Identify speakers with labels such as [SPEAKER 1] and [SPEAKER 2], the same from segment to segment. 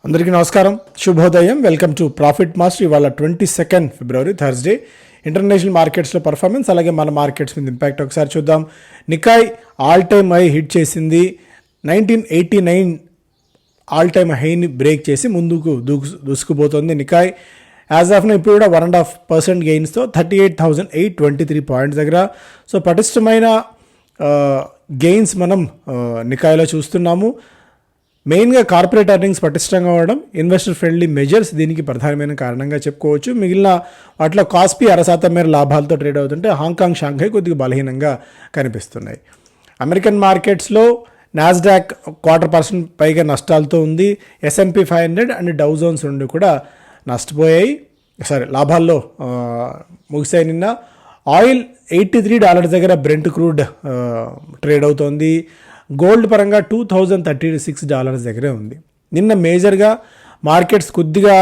[SPEAKER 1] అందరికీ నమస్కారం, శుభోదయం. Welcome to profit master. ఇవాళ 22 ఫిబ్రవరి థర్స్డే. ఇంటర్నేషనల్ మార్కెట్స్లో పర్ఫార్మెన్స్, అలాగే మన మార్కెట్స్ మీద ఇంపాక్ట్ ఒకసారి చూద్దాం. Nikkei all time high hit చేసింది. 1989 ఆల్ టైమ్ హైని బ్రేక్ చేసి ముందుకు దూసుకుపోతుంది నికాయ్. యాజ్ ఆఫ్ ఇప్పుడు కూడా 1.5% గెయిన్స్తో 38,823 పాయింట్స్ దగ్గర. సో పటిష్టమైన గెయిన్స్ మనం నికాయ్లో చూస్తున్నాము. మెయిన్గా కార్పొరేట్ ఎర్నింగ్స్ పటిష్టంగా ఉండడం, ఇన్వెస్టర్ ఫ్రెండ్లీ మెజర్స్ దీనికి ప్రధానమైన కారణంగా చెప్పుకోవచ్చు. మిగిలిన వాటిలో కాస్పీ 0.5% మేర లాభాలతో ట్రేడ్ అవుతుంటే హాంకాంగ్, షాంఘై కొద్దిగా బలహీనంగా కనిపిస్తున్నాయి. అమెరికన్ మార్కెట్స్లో నాస్డాక్ 0.25% పైగా నష్టాలతో ఉంది. S&P 500 అండ్ డౌ జోన్స్ రెండు కూడా నష్టపోయాయి, లాభాల్లో ముగిసాయి. నిన్న ఆయిల్ $83 దగ్గర బ్రెంట్ క్రూడ్ ట్రేడ్ అవుతోంది. గోల్డ్ పరంగా $2,036 దగ్గరే ఉంది. నిన్న మేజర్గా మార్కెట్స్ కొద్దిగా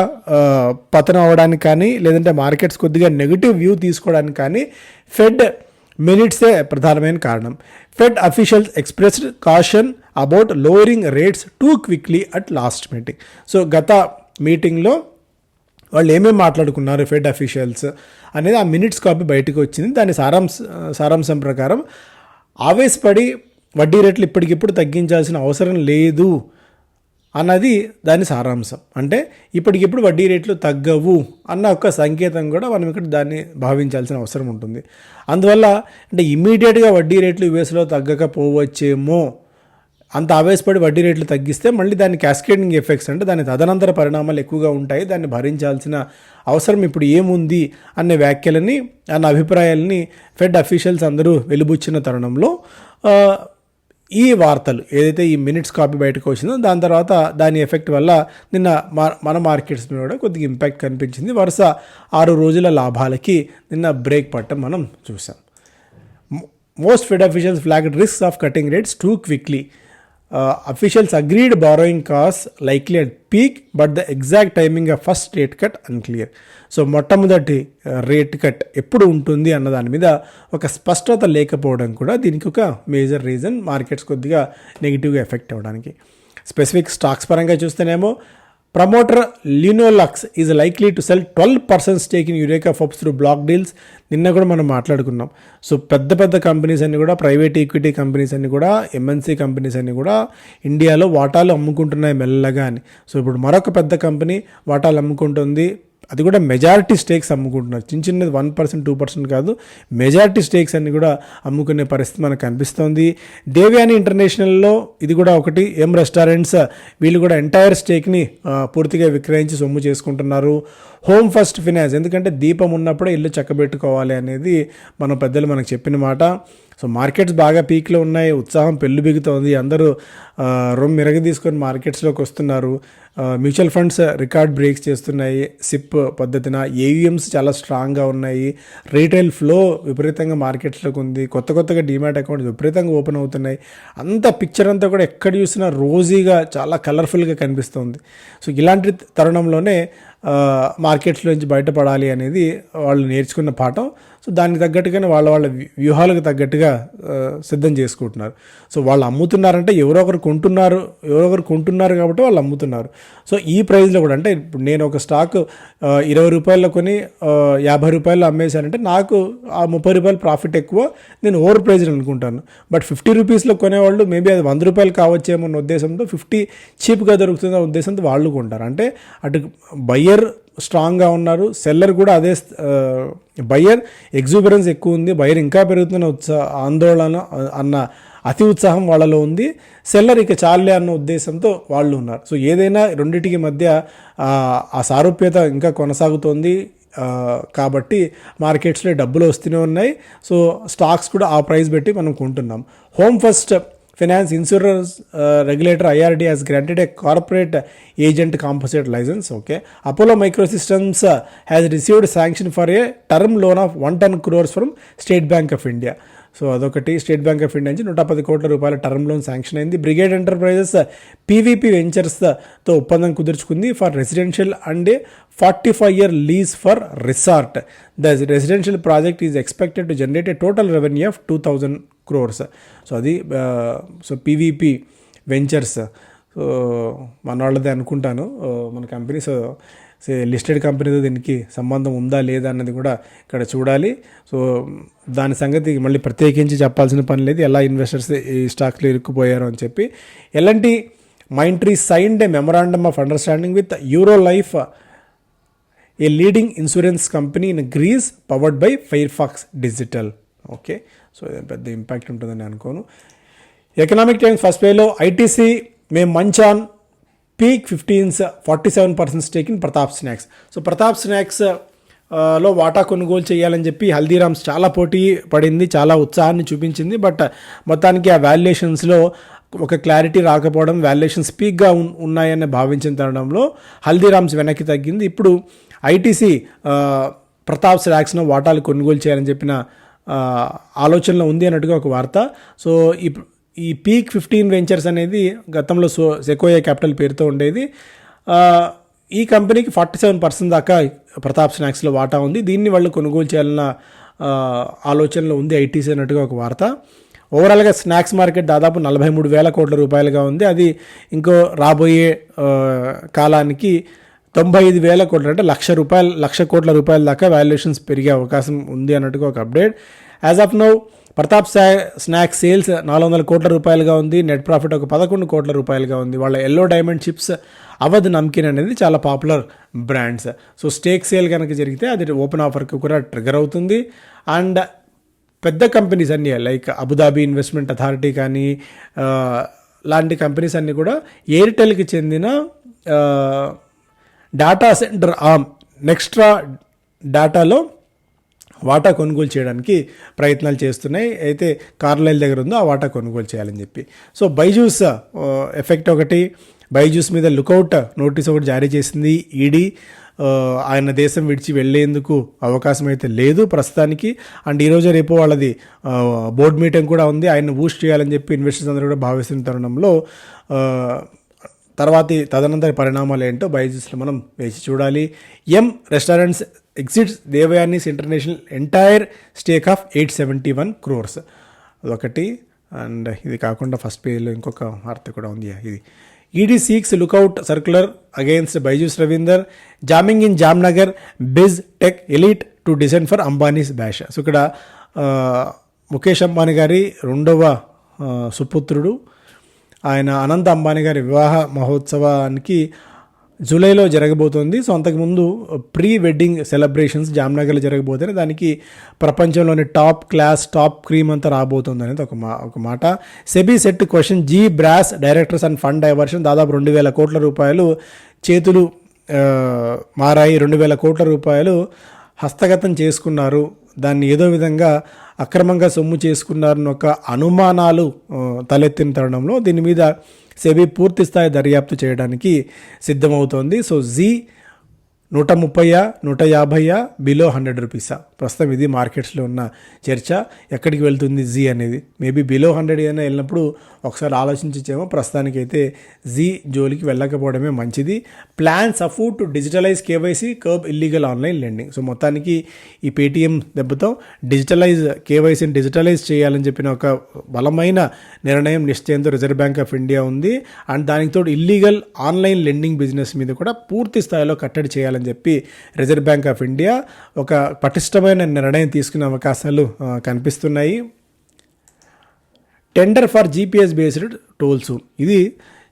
[SPEAKER 1] పతనం అవ్వడానికి కానీ, లేదంటే మార్కెట్స్ కొద్దిగా నెగిటివ్ వ్యూ తీసుకోవడానికి కానీ ఫెడ్ మినిట్సే ప్రధానమైన కారణం. Fed officials expressed caution about lowering rates two quickly at last meeting. So గత మీటింగ్లో వాళ్ళు ఏమేమి మాట్లాడుకున్నారు ఫెడ్ అఫీషియల్స్ అనేది ఆ మినిట్స్ కాపీ బయటకు వచ్చింది. దాని సారాంశం ప్రకారం ఆవేశపడి వడ్డీ రేట్లు ఇప్పటికిప్పుడు తగ్గించాల్సిన అవసరం లేదు అన్నది దాని సారాంశం. అంటే ఇప్పటికిప్పుడు వడ్డీ రేట్లు తగ్గవు అన్న ఒక సంకేతం కూడా మనం ఇక్కడ దాన్ని భావించాల్సిన అవసరం ఉంటుంది. అందువల్ల అంటే ఇమ్మీడియట్గా వడ్డీ రేట్లు యూఎస్లో తగ్గకపోవచ్చేమో, అంత ఆవేశపడి వడ్డీ రేట్లు తగ్గిస్తే మళ్ళీ దాని క్యాస్కేడింగ్ ఎఫెక్ట్స్, అంటే దాని తదనంతర పరిణామాలు ఎక్కువగా ఉంటాయి, దాన్ని భరించాల్సిన అవసరం ఇప్పుడు ఏముంది అనే వ్యాఖ్యలని, అన్న అభిప్రాయాలని ఫెడ్ అఫీషియల్స్ అందరూ వెలుబుచ్చిన తరుణంలో ఈ వార్తలు ఏదైతే ఈ మినిట్స్ కాపీ బయటకు వచ్చిందో దాని తర్వాత దాని ఎఫెక్ట్ వల్ల నిన్న మన మార్కెట్స్ మీద కూడా కొద్దిగా ఇంపాక్ట్ కనిపించింది. వరుస 6 రోజుల లాభాలకి నిన్న బ్రేక్ పట్టడం మనం చూసాం. Most fed officials flagged risks of cutting rates two quickly. Officials agreed borrowing cost likely at peak but the exact timing of first rate cut unclear. So మొట్టమొదటి రేట్ కట్ ఎప్పుడు ఉంటుంది అన్న దాని మీద ఒక స్పష్టత లేకపోవడం కూడా దీనికి ఒక మేజర్ రీజన్, మార్కెట్స్ కొద్దిగా నెగిటివ్గా ఎఫెక్ట్ అవ్వడానికి. స్పెసిఫిక్ స్టాక్స్ పరంగా చూస్తేనేమో promoter Lunolux is likely to sell 12% stake in Eureka Forbes through block deals. నిన్న కూడా మనం మాట్లాడుకున్నాం. సో పెద్ద కంపెనీస్ అన్ని కూడా, ప్రైవేట్ ఈక్విటీ కంపెనీస్ అన్ని కూడా, MNC కంపెనీస్ అన్ని కూడా ఇండియాలో వాటాలు అమ్ముకుంటున్నాయి మెల్లగా అని. సో ఇప్పుడు మరొక పెద్ద కంపెనీ వాటాలు అమ్ముకుంటుంది, అది కూడా మెజారిటీ స్టేక్స్ అమ్ముకుంటున్నారు. చిన్నది 1%, 2% కాదు, మెజారిటీ స్టేక్స్ అన్ని కూడా అమ్ముకునే పరిస్థితి మనకు కనిపిస్తోంది. దేవ్యాని ఇంటర్నేషనల్లో ఇది కూడా ఒకటి. రెస్టారెంట్స్ వీళ్ళు కూడా ఎంటైర్ స్టేక్ని పూర్తిగా విక్రయించి సొమ్ము చేసుకుంటున్నారు. హోమ్ ఫస్ట్ ఫైనాన్స్, ఎందుకంటే దీపం ఉన్నప్పుడే ఇల్లు చక్కబెట్టుకోవాలి అనేది మన పెద్దలు మనకు చెప్పిన మాట. సో మార్కెట్స్ బాగా పీక్లో ఉన్నాయి, ఉత్సాహం పెళ్ళుబిగుతోంది, అందరూ రొమ్ము మిరగ తీసుకొని మార్కెట్స్లోకి వస్తున్నారు. మ్యూచువల్ ఫండ్స్ రికార్డ్ బ్రేక్స్ చేస్తున్నాయి సిప్ పద్ధతిన. AUMs చాలా స్ట్రాంగ్గా ఉన్నాయి. రీటైల్ ఫ్లో విపరీతంగా మార్కెట్స్లోకి ఉంది. కొత్తగా డిమాట్ అకౌంట్స్ విపరీతంగా ఓపెన్ అవుతున్నాయి. అంత పిక్చర్ అంతా కూడా ఎక్కడ చూసినా రోజీగా చాలా కలర్ఫుల్గా కనిపిస్తుంది. సో ఇలాంటి తరుణంలోనే మార్కెట్స్లో నుంచి బయటపడాలి అనేది వాళ్ళు నేర్చుకున్న పాఠం. సో దానికి తగ్గట్టుగానే వాళ్ళ వ్యూహాలకు తగ్గట్టుగా సిద్ధం చేసుకుంటున్నారు. సో వాళ్ళు అమ్ముతున్నారంటే ఎవరో ఒకరు కొంటున్నారు కాబట్టి వాళ్ళు అమ్ముతున్నారు. సో ఈ ప్రైస్లో కూడా, అంటే ఇప్పుడు నేను ఒక స్టాక్ ₹20 కొని ₹50 అమ్మేశానంటే నాకు ఆ ₹30 ప్రాఫిట్ ఎక్కువ, నేను ఓవర్ ప్రైజ్డ్ అనుకుంటాను. బట్ ₹50 కొనేవాళ్ళు మేబీ అది ₹100 కావచ్చేమో అన్న ఉద్దేశంతో, 50 చీప్గా దొరుకుతుందన్న ఉద్దేశంతో వాళ్ళు కొంటారు. అంటే అటు బయ్యర్ స్ట్రాంగ్గా ఉన్నారు, సెల్లర్ కూడా అదే. బయ్యర్ ఎగ్జూబరెన్స్ ఎక్కువ ఉంది, బయ్యర్ ఇంకా పెరుగుతున్న ఆందోళన అన్న అతి ఉత్సాహం వాళ్ళలో ఉంది. సెల్లర్ ఇక చాలే అన్న ఉద్దేశంతో వాళ్ళు ఉన్నారు. సో ఏదైనా రెండింటికి మధ్య ఆ సారూప్యత ఇంకా కొనసాగుతోంది. కాబట్టి మార్కెట్స్లో డబ్బులు వస్తూనే ఉన్నాయి. సో స్టాక్స్ కూడా ఆ ప్రైస్ పెట్టి మనం కొంటున్నాం. Home first finance insurance regulator IRD has granted a corporate agent composite license. Okay, Apollo Microsystems has received sanction for a term loan of 110 crores from State Bank of India. So అదొకటి. State Bank of India నుంచి 110 కోట్ల రూపాయల term loan sanction అయింది. Brigade Enterprises PVP వెంచర్స్తో ఒప్పందం కుదుర్చుకుంది for residential and 45-year lease for resort. The residential project is expected to generate a total revenue of 2,000 crores. So అది PVP ventures. So మన వాళ్ళదే అనుకుంటాను మన కంపెనీ. సో లిస్టెడ్ కంపెనీతో దీనికి సంబంధం ఉందా లేదా అన్నది కూడా ఇక్కడ చూడాలి. సో దాని సంగతి మళ్ళీ ప్రత్యేకించి చెప్పాల్సిన పని లేదు, ఎలా ఇన్వెస్టర్స్ ఈ స్టాక్లో ఇరుక్కుపోయారు అని చెప్పి. L&T Mindtree signed a memorandum of understanding with Euro Life, a leading insurance company in Greece powered by Fairfax digital. Okay, so పెద్ద ఇంపాక్ట్ ఉంటుందని అనుకోను. ఎకనామిక్ టైమ్స్ ఫస్ట్ పేజ్లో ఐటీసీ మే మంచాన్ పీక్ 15's 47% stake in Prataap snacks. So Prataap snacks లో వాటా కొనుగోలు చేయాలని చెప్పి హల్దీరామ్స్ చాలా పోటీ పడింది, చాలా ఉత్సాహాన్ని చూపించింది. బట్ మొత్తానికి ఆ వాల్యుయేషన్స్లో ఒక క్లారిటీ రాకపోవడం, వాల్యుయేషన్స్ పీక్గా ఉన్నాయని భావించిన తరుణంలో హల్దీరామ్స్ వెనక్కి తగ్గింది. ఇప్పుడు ఐటీసీ ప్రతాప్ స్నాక్స్ను వాటాలు కొనుగోలు చేయాలని చెప్పిన ఆలోచనలో ఉంది అన్నట్టుగా ఒక వార్త. సో ఈ పీక్ 15 వెంచర్స్ అనేది గతంలో సెకోయా క్యాపిటల్ పేరుతో ఉండేది. ఈ కంపెనీకి 47% దాకా ప్రతాప్ స్నాక్స్లో వాటా ఉంది. దీన్ని వాళ్ళు కొనుగోలు చేయాలన్న ఆలోచనలో ఉంది ఐటీసీ అన్నట్టుగా ఒక వార్త. ఓవరాల్గా స్నాక్స్ మార్కెట్ దాదాపు 43,000 కోట్ల రూపాయలుగా ఉంది. అది ఇంకో రాబోయే కాలానికి 95,000 కోట్లు, అంటే లక్ష కోట్ల రూపాయల దాకా వాల్యుయేషన్స్ పెరిగే అవకాశం ఉంది అన్నట్టుగా ఒక update. As of now Pratap snacks sales 400 కోట్ల రూపాయలుగా ఉంది. నెట్ ప్రాఫిట్ ఒక 11 కోట్ల రూపాయలుగా ఉంది. వాళ్ళ yellow diamond chips, Awadh namkeen అనేది చాలా popular brands. So stake sale కనుక జరిగితే అది ఓపెన్ ఆఫర్కి కూడా ట్రిగర్ అవుతుంది. అండ్ పెద్ద కంపెనీస్ అన్నీ లైక్ అబుదాబి ఇన్వెస్ట్మెంట్ అథారిటీ కానీ లాంటి కంపెనీస్ అన్నీ కూడా ఎయిర్టెల్కి చెందిన డాటా సెంటర్ నెక్స్ట్రా డాటాలో వాటా కొనుగోలు చేయడానికి ప్రయత్నాలు చేస్తున్నాయి. అయితే కార్లైల్ దగ్గర ఉందో ఆ వాటా కొనుగోలు చేయాలని చెప్పి. సో బైజూస్ ఎఫెక్ట్ ఒకటి, బైజూస్ మీద లుకౌట్ నోటీస్ ఒకటి జారీ చేసింది ఈడీ. ఆయన దేశం విడిచి వెళ్లేందుకు అవకాశం అయితే లేదు ప్రస్తుతానికి. అండ్ ఈరోజు రేపు వాళ్ళది బోర్డు మీటింగ్ కూడా ఉంది. ఆయన బూస్ట్ చేయాలని చెప్పి ఇన్వెస్టర్స్ అందరూ కూడా భావిస్తున్న తరుణంలో తదనంతర పరిణామాలు ఏంటో బైజూస్లో మనం వేసి చూడాలి. Restaurants exits Devyani's international entire stake of 871 crores అదొకటి. అండ్ ఇది కాకుండా ఫస్ట్ పేజ్లో ఇంకొక వార్త కూడా ఉంది. ఇది ED seeks lookout circular against Byju's Ravinder, jamming in Jamnagar biz tech elite to descend for Ambani's bash. So ఇక్కడ ముఖేష్ అంబానీ గారి రెండవ సుపుత్రుడు, ఆయన అనంత్ అంబానీ గారి వివాహ మహోత్సవానికి జూలైలో జరగబోతోంది. సో అంతకుముందు ప్రీ వెడ్డింగ్ సెలబ్రేషన్స్ జామ్నగర్లో జరగబోతుంది. దానికి ప్రపంచంలోని టాప్ క్లాస్ టాప్ క్రీమ్ అంతా రాబోతుంది అనేది ఒక మాట. SEBI set question Zee brass directors and fund diversion. దాదాపు 2,000 కోట్ల రూపాయలు చేతులు మారాయి, 2,000 కోట్ల రూపాయలు హస్తగతం చేసుకున్నారు, దాన్ని ఏదో విధంగా అక్రమంగా సొమ్ము చేసుకున్నారని ఒక అనుమానాలు తలెత్తిన తరుణంలో దీని మీద సెబీ పూర్తి స్థాయి దర్యాప్తు చేయడానికి సిద్ధమవుతోంది. సో జీ 130, 150, బిలో 100 రూపీసా? ప్రస్తుతం ఇది మార్కెట్స్లో ఉన్న చర్చ. ఎక్కడికి వెళ్తుంది జీ అనేది? మేబీ బిలో 100 అయినా వెళ్ళినప్పుడు ఒకసారి ఆలోచించేమో. ప్రస్తుతానికైతే జీ జోలికి వెళ్ళకపోవడమే మంచిది. Plans afford to digitalise KYC curb illegal online lending. So మొత్తానికి ఈ పేటీఎం దెబ్బతో కేవైసీని డిజిటలైజ్ చేయాలని చెప్పిన ఒక బలమైన నిర్ణయం నిశ్చయంతో రిజర్వ్ బ్యాంక్ ఆఫ్ ఇండియా ఉంది. అండ్ దానికి తోడు ఇల్లీగల్ ఆన్లైన్ లెండింగ్ బిజినెస్ మీద కూడా పూర్తి స్థాయిలో కట్టడి చేయాలని చెప్పి రిజర్వ్ బ్యాంక్ ఆఫ్ ఇండియా ఒక పటిష్టమైన నిర్ణయం తీసుకునే అవకాశాలు కనిపిస్తున్నాయి. Tender for GPS based tolls, ఇది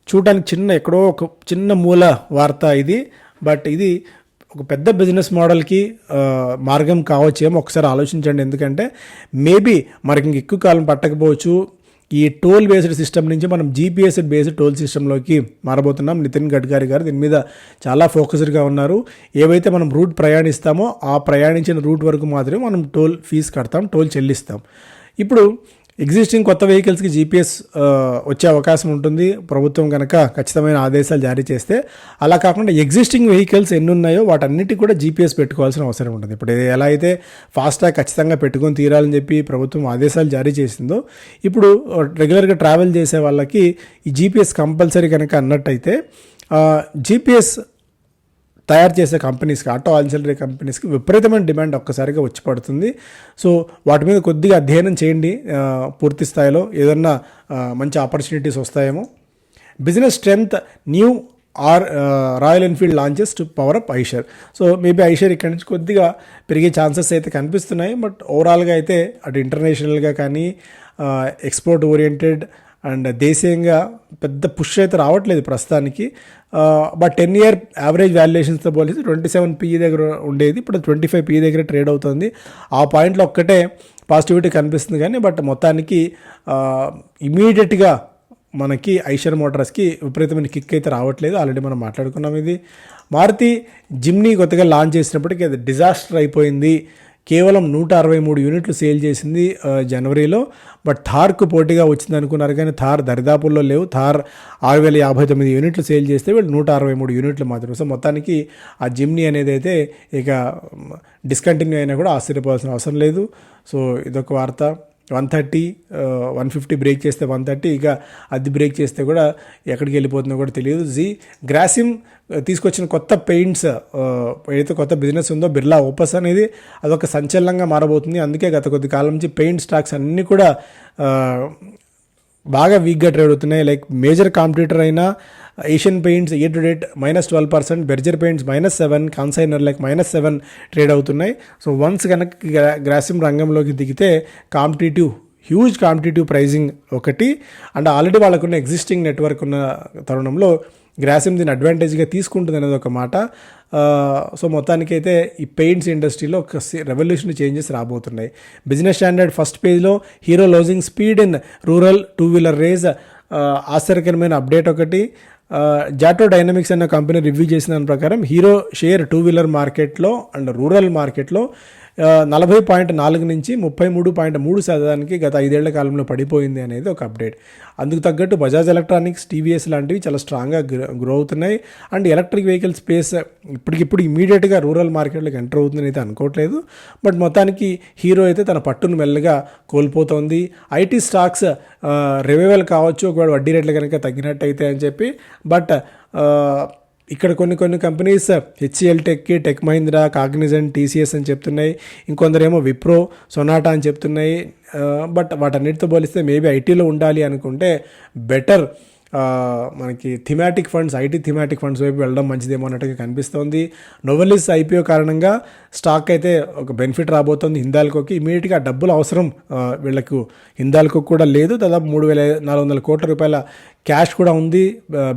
[SPEAKER 1] చూడడానికి ఎక్కడో ఒక చిన్న మూల వార్త ఇది. బట్ ఇది ఒక పెద్ద బిజినెస్ మోడల్కి మార్గం కావచ్చేమో. ఒకసారి ఆలోచించండి. ఎందుకంటే మేబీ మనకి ఇంక ఎక్కువ కాలం పట్టకపోవచ్చు. ఈ టోల్ బేస్డ్ సిస్టమ్ నుంచి మనం జీపీఎస్ బేస్డ్ టోల్ సిస్టంలోకి మారబోతున్నాం. నితిన్ గడ్కరీ గారు దీని మీద చాలా ఫోకస్డ్గా ఉన్నారు. ఏవైతే మనం రూట్ ప్రయాణిస్తామో ఆ ప్రయాణించిన రూట్ వరకు మాత్రమే మనం టోల్ ఫీజు కడతాం, టోల్ చెల్లిస్తాం. ఇప్పుడు ఎగ్జిస్టింగ్ కొత్త వెహికల్స్కి జీపీఎస్ వచ్చే అవకాశం ఉంటుంది ప్రభుత్వం కనుక ఖచ్చితమైన ఆదేశాలు జారీ చేస్తే. అలా కాకుండా ఎగ్జిస్టింగ్ వెహికల్స్ ఎన్ని ఉన్నాయో వాటన్నిటికి కూడా జీపీఎస్ పెట్టుకోవాల్సిన అవసరం ఉంటుంది. ఇప్పుడు ఎలా అయితే ఫాస్టాగ్ ఖచ్చితంగా పెట్టుకొని తీరాలని చెప్పి ప్రభుత్వం ఆదేశాలు జారీ చేసిందో, ఇప్పుడు రెగ్యులర్గా ట్రావెల్ చేసే వాళ్ళకి ఈ జీపీఎస్ కంపల్సరీ కనుక అన్నట్టయితే జీపీఎస్ తయారు చేసే కంపెనీస్కి, ఆటో ఆన్సిలరీ కంపెనీస్కి విపరీతమైన డిమాండ్ ఒక్కసారిగా వచ్చి పడుతుంది. సో వాటి మీద కొద్దిగా అధ్యయనం చేయండి పూర్తి స్థాయిలో. ఏదన్నా మంచి ఆపర్చునిటీస్ వస్తాయేమో. Business strength new royal Enfield launches to power up Eicher. So maybe Eicher ఇక్కడ నుంచి కొద్దిగా పెరిగే ఛాన్సెస్ అయితే కనిపిస్తున్నాయి. బట్ ఓవరాల్గా అయితే అటు ఇంటర్నేషనల్గా కానీ ఎక్స్పోర్ట్ ఓరియంటెడ్ అండ్ దేశీయంగా పెద్ద పుష్ అయితే రావట్లేదు ప్రస్తుతానికి. బట్ 10 year యావరేజ్ వాల్యుయేషన్స్తో పోలిస్తే 27 PE దగ్గర ఉండేది, ఇప్పుడు 25 PE దగ్గర ట్రేడ్ అవుతుంది. ఆ పాయింట్లో ఒక్కటే పాజిటివిటీ కనిపిస్తుంది కానీ బట్ మొత్తానికి ఇమీడియట్గా మనకి ఐషర్ మోటార్స్కి విపరీతమైన కిక్ అయితే రావట్లేదు. ఆల్రెడీ మనం మాట్లాడుకున్నాం. ఇది మారుతి జిమ్నీ కొత్తగా లాంచ్ చేసినప్పటికీ అది డిజాస్టర్ అయిపోయింది. కేవలం 163 యూనిట్లు సేల్ చేసింది జనవరిలో. బట్ థార్కు పోటీగా వచ్చింది అనుకున్నారు కానీ థార్ దరిదాపుల్లో లేవు. థార్ 6059 యూనిట్లు సేల్ చేస్తే వీళ్ళు 163 యూనిట్లు మాత్రమే. సో మొత్తానికి ఆ జిమ్నీ అనేది అయితే ఇక డిస్కంటిన్యూ అయినా కూడా ఆశ్చర్యపోవాల్సిన అవసరం లేదు. సో ఇదొక వార్త. 130 150 బ్రేక్ చేస్తే 130, ఇక అది బ్రేక్ చేస్తే కూడా ఎక్కడికి వెళ్ళిపోతుందో కూడా తెలియదు. గ్రాసిమ్ తీసుకొచ్చిన కొత్త పెయింట్స్ ఏదైతే కొత్త బిజినెస్ ఉందో బిర్లా ఓపస్ అనేది అదొక సంచలనంగా మారబోతుంది. అందుకే గత కొద్ది కాలం నుంచి పెయింట్ స్టాక్స్ అన్నీ కూడా బాగా వీక్గా ట్రేడ్ అవుతున్నాయి. లైక్ మేజర్ కాంపిటీటర్ అయిన Asian paints year to date -12%, Berger paints -7%, consignor like -7 trade అవుతున్నాయి. సో వన్స్ కనుక గ్రాసిమ్ రంగంలోకి దిగితే హ్యూజ్ కాంపిటేటివ్ ప్రైజింగ్ ఒకటి, అండ్ ఆల్రెడీ వాళ్ళకున్న ఎగ్జిస్టింగ్ నెట్వర్క్ ఉన్న తరుణంలో గ్రాసిమ్ దీన్ని అడ్వాంటేజ్గా తీసుకుంటుంది అనేది ఒక మాట. సో మొత్తానికైతే ఈ పెయింట్స్ ఇండస్ట్రీలో ఒక రెవల్యూషన్ చేంజెస్ రాబోతున్నాయి. బిజినెస్ స్టాండర్డ్ ఫస్ట్ పేజ్లో Hero losing speed in rural 2-wheeler race, ఆశ్చర్యకరమైన అప్డేట్ ఒకటి. జాటో డైనమిక్స్ అన్న కంపెనీ రివ్యూ చేసిన దాని ప్రకారం హీరో షేర్ 2-wheeler మార్కెట్లో అండ్ రూరల్ మార్కెట్లో 40.4 నుంచి 33.3% గత 5 ఏళ్ల కాలంలో పడిపోయింది అనేది ఒక అప్డేట్. అందుకు తగ్గట్టు బజాజ్ ఎలక్ట్రానిక్స్, టీవీఎస్ లాంటివి చాలా స్ట్రాంగ్గా గ్రో అవుతున్నాయి. అండ్ ఎలక్ట్రిక్ వెహికల్ స్పేస్ ఇప్పటికిప్పుడు ఇమీడియట్గా రూరల్ మార్కెట్లోకి ఎంటర్ అవుతుందని అయితే అనుకోవట్లేదు. బట్ మొత్తానికి హీరో అయితే తన పట్టును మెల్లగా కోల్పోతోంది. ఐటీ స్టాక్స్ రివైవల్ కావచ్చు ఒకవేళ వడ్డీ రేట్లు కనుక తగ్గినట్టయితే అని చెప్పి. బట్ ఇక్కడ కొన్ని companies HCl tech Mahindra, Cognizant, TCS అని చెప్తున్నాయి. ఇంకొందరేమో విప్రో, సొనాటా అని చెప్తున్నాయి. బట్ వాటన్నిటితో పోలిస్తే మేబీ ఐటీలో ఉండాలి అనుకుంటే బెటర్ మనకి thematic funds, IT thematic funds వైపు వెళ్ళడం మంచిదేమో అన్నట్టుగా కనిపిస్తోంది. నోవెలిస్ ఐపీఓ కారణంగా స్టాక్ అయితే ఒక బెనిఫిట్ రాబోతోంది హిందాల్కోకి. ఇమీడియట్గా డబ్బులు అవసరం వీళ్ళకు హిందాల్కో కూడా లేదు. దాదాపు 3,400 కోట్ల రూపాయల క్యాష్ కూడా ఉంది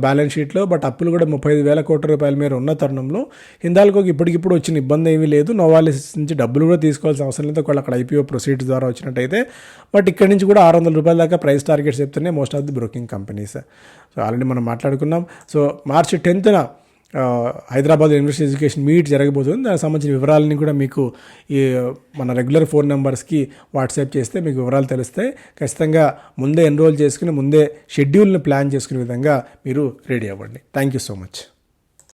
[SPEAKER 1] బ్యాలెన్స్ షీట్లో. బట్ అప్పులు కూడా 35,000 కోట్ల రూపాయల మేర ఉన్న తరుణంలో హిందాల్కోకి ఇప్పటికిప్పుడు వచ్చిన ఇబ్బంది ఏమీ లేదు. నోవాలిస్ నుంచి డబ్బులు కూడా తీసుకోవాల్సిన అవసరం లేదు ఒకవేళ అక్కడ ఐపీఓ ప్రొసీడ్స్ ద్వారా వచ్చినట్టయితే. బట్ ఇక్కడి నుంచి కూడా 600 రూపాయల దాకా ప్రైస్ టార్గెట్స్ చెప్తున్నాయి most of the broking companies. So already మనం మాట్లాడుకున్నాం. సో మార్చి 10th Hyderabad university education meet జరగబోతుంది. దానికి సంబంధించిన వివరాలని కూడా మీకు ఈ మన రెగ్యులర్ ఫోన్ నెంబర్స్కి వాట్సాప్ చేస్తే మీకు వివరాలు తెలుస్తాయి. ఖచ్చితంగా ముందే ఎన్రోల్ చేసుకుని ముందే షెడ్యూల్ని ప్లాన్ చేసుకునే విధంగా మీరు రెడీ అవ్వండి. Thank you so much.